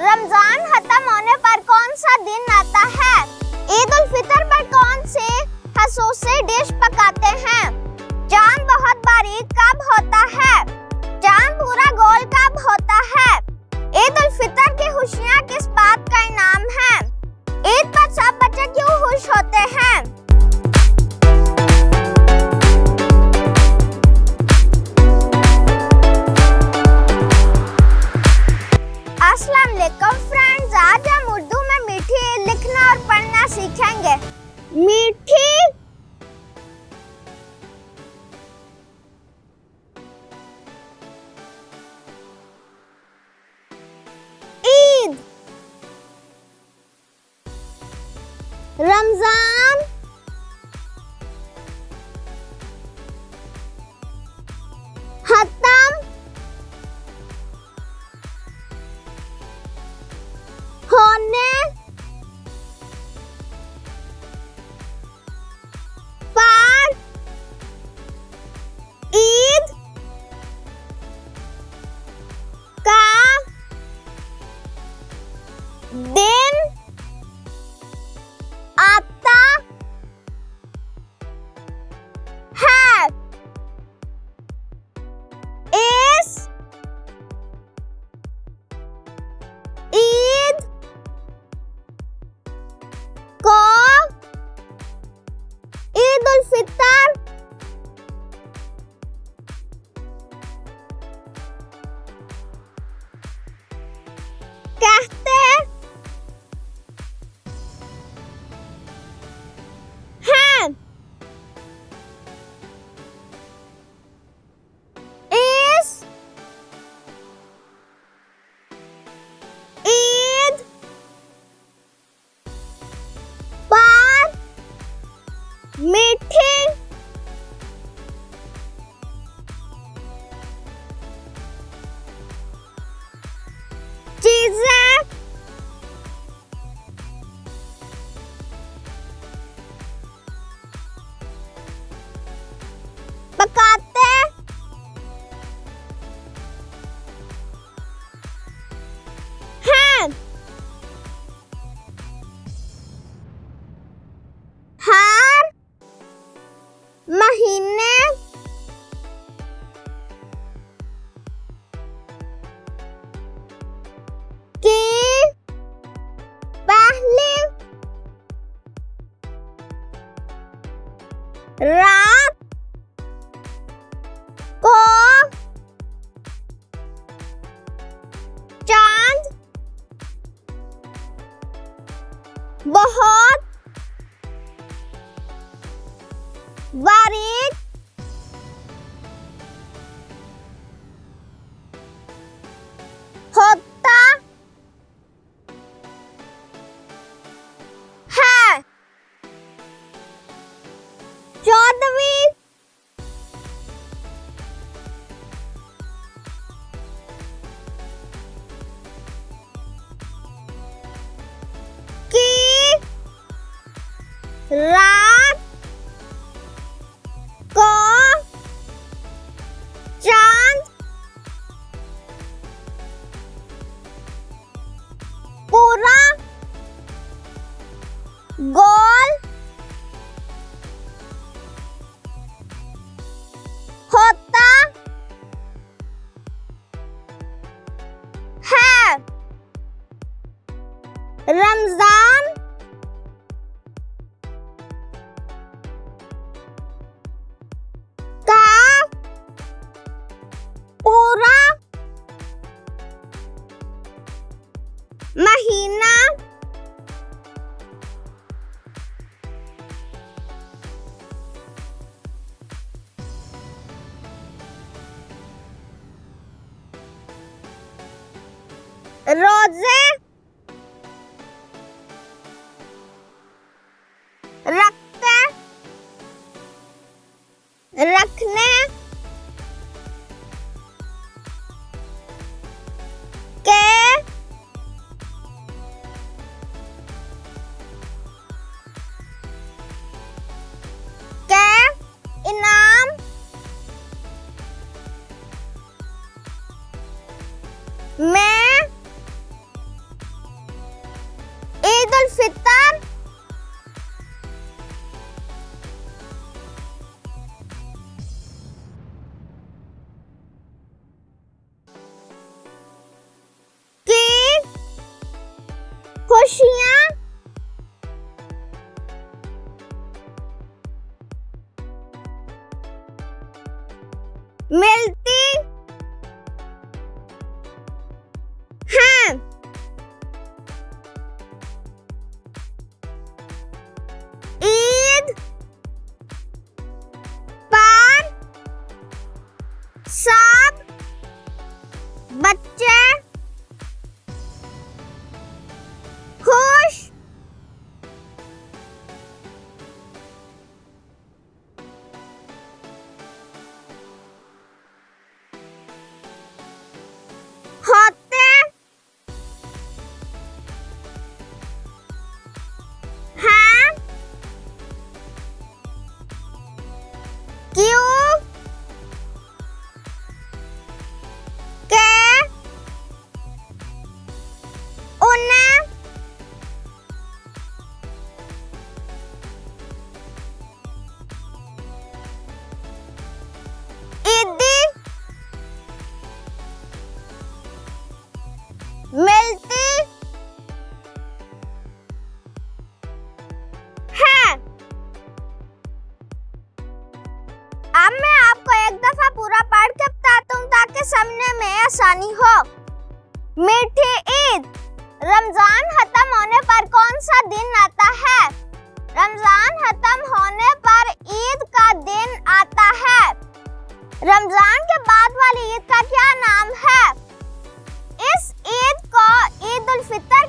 रमजान खत्म होने पर कौन सा दिन आता है? ईद उल फितर पर कौन सी खसूसी डिश पकाते हैं? चांद बहुत बारीक कब होता है? चांद पूरा गोल कब होता है? ईद उल फितर की खुशियाँ किस बात का इनाम है? ईद पर सब बच्चे क्यों खुश होते हैं? अस्सलाम वालेकुम फ्रेंड्स, आज हम उर्दू में मीठी लिखना और पढ़ना सीखेंगे। मीठी ईद, रमजान, खत्म, होने, पर, ईद का दिन आता है। इस ईद को ईद उल फितर कहते हैं। इस ईद पर मीठी चीजें पकाते हैं। हर महीने की पहली रात को चांद बहुत बारीक होता है। 14वीं की रात को चांद पूरा गोल होता है। रमजान का पूरा महीना रोजे रखने के इनाम में उल फितर, की खुशियाँ मिलती हैं। ईद पर सब बच्चे खुश होते हैं। क्यों के उन्हें ईदी मिलती है। अब मैं आपको एक दफा पूरा पढ़ के बताता हूँ ताकि समझने में आसानी हो। मीठी ईद। रमजान खत्म होने पर कौन सा दिन आता है? रमजान खत्म होने पर ईद का दिन आता है। रमजान के बाद वाली ईद का क्या नाम है? इस ईद को ईद उल फितर